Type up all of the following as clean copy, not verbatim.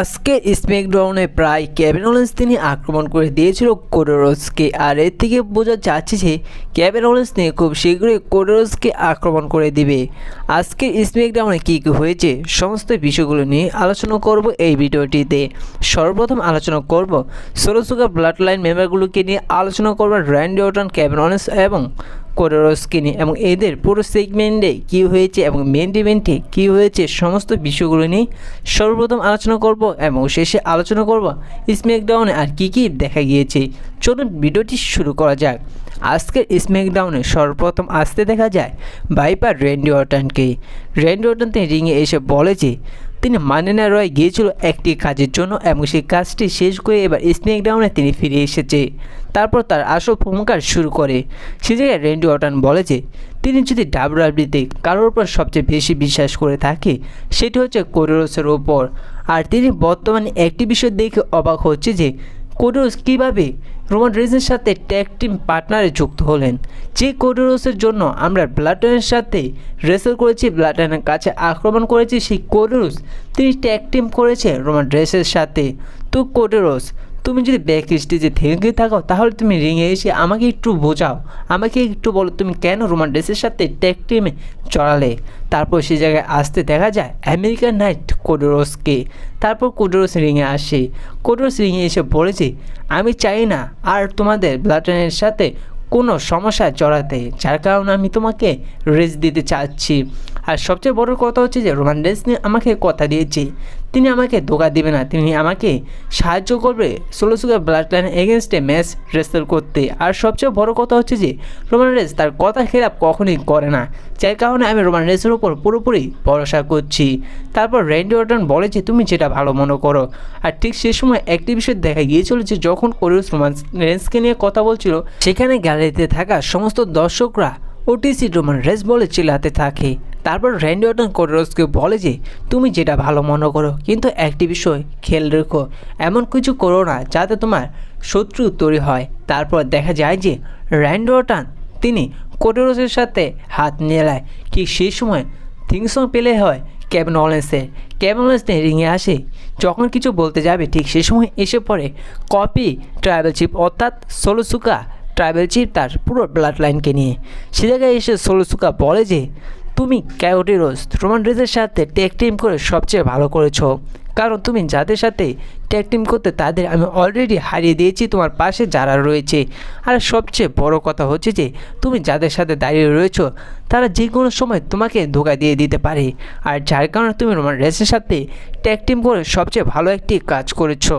আজকের স্ম্যাকডাউনে প্রায় কেভিন ওলেন্স তিনি আক্রমণ করে দিয়েছিল কোডি রোডসকে। আর এর থেকে বোঝা যাচ্ছে যে কেভিন ওলেন্স তিনি খুব শীঘ্রই কোডি রোডসকে আক্রমণ করে দিবে। আজকের স্ম্যাকডাউনে কী কী হয়েছে সমস্ত বিষয়গুলো নিয়ে আলোচনা করব এই ভিডিওটিতে। সর্বপ্রথম আলোচনা করব সোলো সুগার ব্লাড লাইন মেম্বারগুলোকে নিয়ে আলোচনা করব র্যান্ডি অর্টন, কেভিন ওলেন্স এবং কোডি রোডসকে নিয়ে, এবং এদের পুরো সেগমেন্টে কী হয়েছে এবং মেন ইভেন্টে কী হয়েছে সমস্ত বিষয়গুলো নিয়ে সর্বপ্রথম আলোচনা করব এবং শেষে আলোচনা করব স্ম্যাকডাউনে আর কী কী দেখা গিয়েছে। চলুন ভিডিওটি শুরু করা যাক। আজকের স্ম্যাকডাউনে সর্বপ্রথম আসতে দেখা যায় ভাইপার র্যান্ডি অর্টনকে। র্যান্ডি অর্টন তিনি রিংয়ে এসে বলেছে তিনি মানি না রয় গিয়েছিল একটি কাজের জন্য এবং সেই কাজটি শেষ করে এবার স্ম্যাকডাউনে তিনি ফিরে এসেছে। তারপর তার আসল ভূমিকা শুরু করে। সে জায়গায় র্যান্ডি অর্টন বলেছে তিনি যদি ডাব্লিউডাব্লিউইতে কারোর উপর সবচেয়ে বেশি বিশ্বাস করে থাকে সেটি হচ্ছে কোডি রোডসের ওপর। আর তিনি বর্তমানে একটি বিষয় দেখে অবাক হচ্ছে যে কোডি রোডস কীভাবে রোমান রেন্সের সাথে ট্যাগ টিম পার্টনারে যুক্ত হলেন। যে কোডি রোডসের জন্য আমরা ব্লাড লাইনের সাথে রেসেল করেছি, ব্লাড লাইনের কাছে আক্রমণ করেছি, সেই কোডি রোডস তিনি ট্যাগ টিম করেছে রোমান রেন্সের সাথে। তো কোডি রোডস তুমি যদি ব্যাক স্টেজে থেকে থাকো তাহলে তুমি রিংয়ে এসে আমাকে একটু বোঝাও, আমাকে একটু বলো তুমি কেন রোমান রেন্সের সাথে ট্যাগ টিমে জড়ালে। তারপর সেই জায়গায় আসতে দেখা যায় আমেরিকান নাইট কোডি রোডসকে। তারপর কোডি রোডস রিংয়ে আসে। কোডি রোডস রিংয়ে এসে বলেছে আমি চাই না আর তোমাদের ব্লাড লাইনের সাথে কোনো সমস্যা জড়াতে, যার কারণে আমি তোমাকে রেস্ট দিতে চাচ্ছি। আর সবচেয়ে বড় কথা হচ্ছে যে রোমান রেন্স আমাকে কথা দিয়েছে তিনি আমাকে ধোকা দেবে না, তিনি আমাকে সাহায্য করবে সোলো সুগার ব্লাড লাইন এগেনস্টে ম্যাচ রেসেল করতে। আর সবচেয়ে বড় কথা হচ্ছে যে রোমান রেন্স তার কথা খেলাপ কখনোই করে না, যার কারণে আমি রোমান রেন্সের উপর পুরোপুরি ভরসা করছি। তারপর র্যান্ডি অর্টন বলে যে তুমি যেটা ভালো মনে করো। আর ঠিক সে সময় একটি বিষয় দেখা গিয়েছিল যে যখন কোডি রোডস রোমান রেন্সকে নিয়ে কথা বলছিল সেখানে গ্যালারিতে থাকা সমস্ত দর্শকরা ওটিসি রোমান রেন্স বলে চিল্লাতে থাকে। তারপর র্যান্ডি অর্টন কোডি রোডসকে বলে যে তুমি যেটা ভালো মনে করো, কিন্তু একটি বিষয় খেয়াল রেখো, এমন কিছু করো না যাতে তোমার শত্রু তৈরি হয়। তারপর দেখা যায় যে র্যান্ডি অর্টন তিনি কোডি রোডসের সাথে হাত মেলায়। ঠিক সেই সময় থিম সং প্লে হয় কেভিন ওলেন্সের। কেভিন ওলেন্স রিংয়ে আসে, যখন কিছু বলতে যাবে ঠিক সেই সময় এসে পড়ে কপি ট্রাইবাল চিফ অর্থাৎ সোলো সুগা ট্রাইবাল চিফ তার পুরো ব্লাড লাইনকে নিয়ে। সে জায়গায় এসে সোলো সুগা বলে যে তুমি কোডি রোডস রোমান রেন্সের সাথে ট্যাগ টিম করে সবচেয়ে ভালো করেছো, কারণ তুমি যাদের সাথে ট্যাগ টিম করতে তাদের আমি অলরেডি হারিয়ে দিয়েছি তোমার পাশে যারা রয়েছে। আর সবচেয়ে বড় কথা হচ্ছে যে তুমি যাদের সাথে দাঁড়িয়ে রয়েছো তারা যে কোনো সময় তোমাকে ধোকা দিয়ে দিতে পারে, আর যার কারণে তুমি রোমান রেন্সের সাথে ট্যাগ টিম করে সবচেয়ে ভালো একটি কাজ করেছো।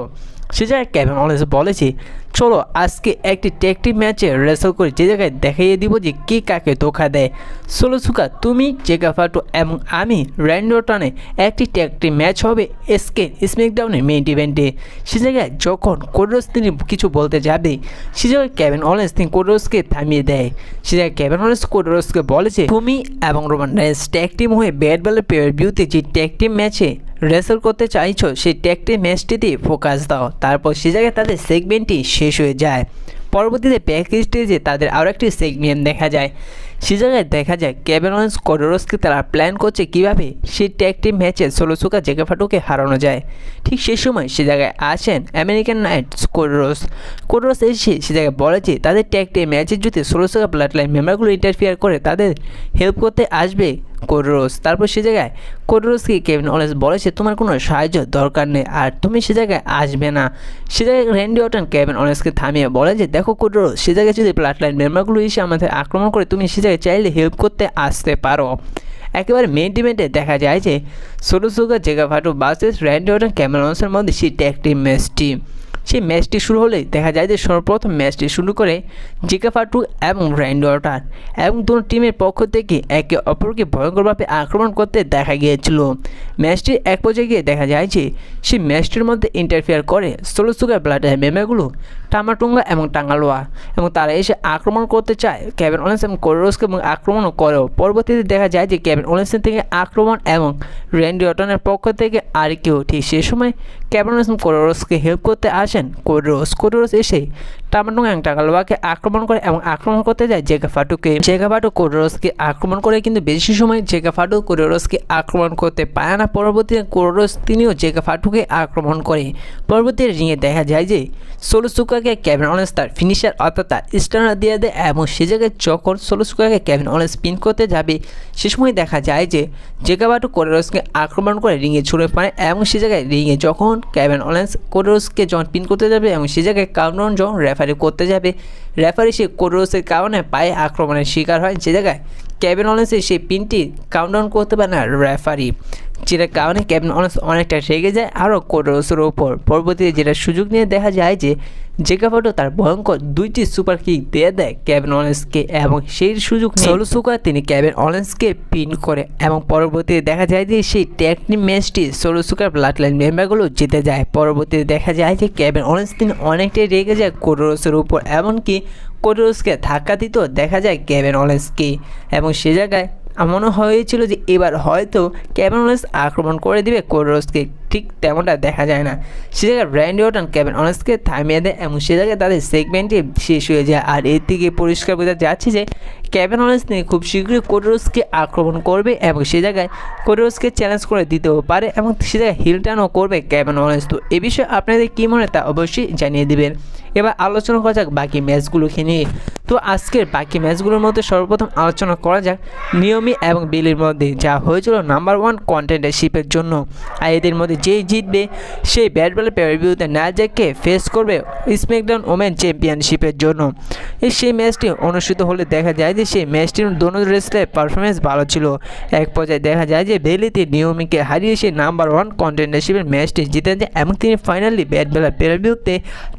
সে জায়গায় কেভিন ওলেন্স বলেছে চলো আজকে একটি ট্যাগ টিম ম্যাচে রেসেল করে যে জায়গায় দেখাইয়ে দিব যে কে কাকে ধোকা দেয়। সোলো সুগা তুমি, জেগা ফাটো এবং আমি র্যান্ডি অর্টনে একটি ট্যাগ টিম ম্যাচ হবে এসকে স্ম্যাকডাউনের মেইন ইভেন্টে। সে জায়গায় যখন কোডি রোডস তিনি কিছু বলতে যাবে সে জায়গায় কেভিন ওলেন্স তিনি কোডি রোডসকে থামিয়ে দেয়। সে জায়গায় কেভিন ওলেন্স কোডি রোডসকে বলেছে তুমি এবং রোমান রেন্স ট্যাগ টিম হয়ে ব্যাড বলের পেয়ার ভিউতে যে ট্যাগ টিম ম্যাচে রেসেল করতে চাইছো সেই ট্যাগ টিম ম্যাচটিতে ফোকাস দাও। তারপর সে জায়গায় তাদের সেগমেন্টটি শেষ হয়ে যায়। পরবর্তীতে ব্যাক স্টেজে তাদের আরও একটি সেগমেন্ট দেখা যায়। সে জায়গায় দেখা যায় কেভিন ওলেন্স কোডি রোডসকে তারা প্ল্যান করছে কীভাবে সেই ট্যাগ টিম ম্যাচে সোলো সুগা জেগা ফাটোকে হারানো যায়। ঠিক সেই সময় সে জায়গায় আসেন আমেরিকান নাইটস কোডি রোডস। কোডি রোডস এসে সে জায়গায় বলেছে তাদের ট্যাগ টিম ম্যাচের যদি সোলো সুগা ব্লাড লাইন মেম্বারগুলো ইন্টারফিয়ার করে তাদের হেল্প করতে আসবে কোডি রোডস। তারপর সে জায়গায় কোডি রোডসকে কেভিন ওলেন্স বলেছে তোমার কোনো সাহায্য দরকার নেই আর তুমি সে জায়গায় আসবে না। সে জায়গায় র্যান্ডি অর্টন কেভিন ওলেন্সকে থামিয়ে বলে যে দেখো কোডি রোডস সে জায়গায় যদি ব্লাড লাইন মেম্বারগুলো এসে আমাদের আক্রমণ করে তুমি সে জায়গায় চাইলে হেল্প করতে আসতে পারো। একেবারে মেইন ইভেন্টে দেখা যায় যে সোলো সুগা জেগা ফাটো ভার্সেস র্যান্ডি অর্টন কেভিন ওলেন্সের মধ্যে সেই ট্যাগ টিম ম্যাচটি। সেই ম্যাচটি শুরু হলেই দেখা যায় যে সর্বপ্রথম ম্যাচটি শুরু করে জেগা ফাটো এবং র্যান্ডি অর্টন এবং দুটো টিমের পক্ষ থেকে একে অপরকে ভয়ঙ্করভাবে আক্রমণ করতে দেখা গিয়েছিল। ম্যাচটির এক পর্যায়ে গিয়ে দেখা যায় যে সেই ম্যাচটির মধ্যে ইন্টারফেয়ার করে সোলো সুগার ব্লাড লাইন মেম্বারগুলো টামাটুঙ্গা এবং টাঙ্গালোয়া, এবং তারা এসে আক্রমণ করতে চায় কেভিন ওলেন্স এবং কোডি রোডসকে এবং আক্রমণও করেও। পরবর্তীতে দেখা যায় যে কেভিন ওলেন্সের থেকে আক্রমণ এবং র্যান্ডি অর্টনের পক্ষ থেকে আর কেউ। ঠিক সে সময় কেভিন ওলেন্স কোডি রোডসকে হেল্প করতে আসেন কোডি রোডস এসে টামাডুং টাকালোয়াকে আক্রমণ করে এবং আক্রমণ করতে যায় জেগা ফাটুকে। জেগা ফাটু কোডি রোডসকে আক্রমণ করে কিন্তু বেশি সময় জেগা ফাটু কোডি রোডসকে আক্রমণ করতে পারে না। পরবর্তীতে কোডি রোডস তিনিও জেগা ফাটুকে আক্রমণ করে। পরবর্তী রিংয়ে দেখা যায় যে সোলো সিকোয়াকে কেভিন ওলেন্স তার ফিনিশার অর্থাৎ তার স্টার্নার দিয়ে দেয় এবং সে জায়গায় যখন সোলো সিকোয়াকে কেভিন ওলেন্স পিন করতে যাবে সে সময় দেখা যায় যে জেগা ফাটু কোডি রোডসকে আক্রমণ করে রিংয়ে ছুঁড়ে পারে এবং সে জায়গায় রিংয়ে যখন কেভিন ওলেন্স কোডি রোডসকে যখন পিন করতে যাবে এবং সে জায়গায় কাউন্টডাউন যখন রেফারি করতে যাবে রেফারি সে কোডি রোডসের কারণে পায়ে আক্রমণের শিকার হয়, যে জায়গায় কেভিন ওলেন্সের সেই পিনটি কাউন্টডাউন করতে পারে না রেফারি, যেটার কারণে কেভিন ওলেন্স অনেকটা রেগে যায় আরও কোডি রোডসের ওপর। পরবর্তীতে যেটা সুযোগ নিয়ে দেখা যায় যে জেগা ফাটু তার ভয়ঙ্কর 2টি সুপার কিক দিয়ে দেয় কেভিন ওলেন্সকে এবং সেই সুযোগ সোলো সিকোয়া তিনি কেভিন ওলেন্সকে পিন করে এবং পরবর্তীতে দেখা যায় যে সেই ট্যাগ টিম ম্যাচটি সোলো সিকোয়ার ব্লাড লাইন মেম্বারগুলো জিতে যায়। পরবর্তীতে দেখা যায় যে কেভিন ওলেন্স তিনি অনেকটাই রেগে যায় কোডি রোডসের উপর, এমনকি কোডি রোডসকে ধাক্কা দিত দেখা যায় কেভিন ওলেন্সকে এবং সে জায়গায় মনে হয়েছিল যে এবার হয়তো কেভিন ওলেন্স আক্রমণ করে দিবে কোডি রোডসকে, ঠিক তেমনটা দেখা যায় না। সে জায়গায় র্যান্ডি অর্টন কেভিন ওলেন্সকে থামিয়ে দেয় এবং সে জায়গায় তাদের সেগমেন্টটি শেষ হয়ে যায়। আর এর থেকে পরিষ্কার বোঝা যাচ্ছে যে কেভিন ওলেন্স তিনি খুব শীঘ্রই কোডি রোডসকে আক্রমণ করবে এবং সে জায়গায় কোডি রোডসকে চ্যালেঞ্জ করে দিতেও পারে এবং সে জায়গায় হিল টার্নও করবে কেভিন ওলেন্স। তো এ বিষয়ে আপনাদের কী মনে তা অবশ্যই জানিয়ে দেবেন। এবার আলোচনা করা যাক বাকি ম্যাচগুলোকে নিয়ে। তো আজকের বাকি ম্যাচগুলোর মধ্যে সর্বপ্রথম আলোচনা করা যাক নিয়মি এবং বিলির মধ্যে, যা হয়েছিল নাম্বার 1 কন্টেন্ডারশিপের জন্য। আর এদের মধ্যে যেই জিতবে সেই ব্যাট বলের পেয়ারভিউতে নাজাককে ফেস করবে স্ম্যাকডাউন ওমেন চ্যাম্পিয়নশিপের জন্য। সেই ম্যাচটি অনুষ্ঠিত হলে দেখা যায় যে সেই ম্যাচটির দোনো রেসলের পারফরমেন্স ভালো ছিল। এক পর্যায়ে দেখা যায় যে বেলিতে নিয়মিকে হারিয়ে সে নাম্বার 1 কন্টেন্ডারশিপের ম্যাচটি জিতে যায় এবং তিনি ফাইনালি ব্যাট বলের পেয়ারভিউতে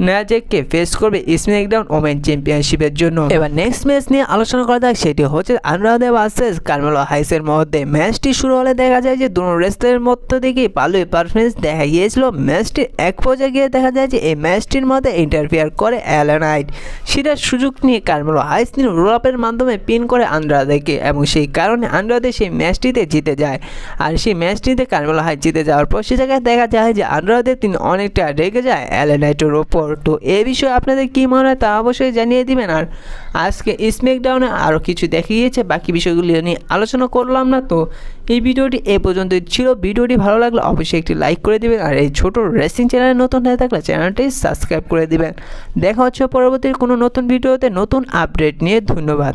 নাজাককে ফেস করবে স্ম্যাকডাউন ওমেন চ্যাম্পিয়নশিপের জন্য। এবার নেক্সট ম্যাচ নিয়ে আলোচনা করা যাক, সেটি হচ্ছে আন্ড্রাদে ভার্সেস কারমেলো হাইসের মধ্যে। ম্যাচটি শুরু হলে দেখা যায় যে দুটো রেসলারের মধ্যে থেকে ভালোই পারফরমেন্স দেখা গিয়েছিল। ম্যাচটির এক পর্যায়ে গিয়ে দেখা যায় যে এই ম্যাচটির মধ্যে ইন্টারফেয়ার করে এলা নাইট, সেটার সুযোগ নিয়ে কারমেলো হাইস তিনি রোল আপের মাধ্যমে পিন করে আন্ড্রাদেকে এবং সেই কারণে আন্ড্রাদে সেই ম্যাচটিতে জিতে যায়। আর সেই ম্যাচটিতে কারমেলো হাইস জিতে যাওয়ার পর সে জায়গায় দেখা যায় যে আন্ড্রাদে তিনি অনেকটা রেগে যায় এলা নাইটের ওপর। তো এই বিষয়ে আপনাদের কী মনে হয় তা অবশ্যই জানিয়ে দিবেন। আর আজকে স্ম্যাকডাউনে আরও কিছু দেখা গিয়েছে, বাকি বিষয়গুলি নিয়ে আলোচনা করলাম না। তো এই ভিডিওটি এ পর্যন্তই ছিল। ভিডিওটি ভালো লাগলে অবশ্যই একটি লাইক করে দিবেন আর এই ছোট রেসিং চ্যানেলে নতুন হয়ে থাকলে চ্যানেলটি সাবস্ক্রাইব করে দিবেন। দেখা হচ্ছে পরবর্তী কোনো নতুন ভিডিওতে নতুন আপডেট নিয়ে। ধন্যবাদ।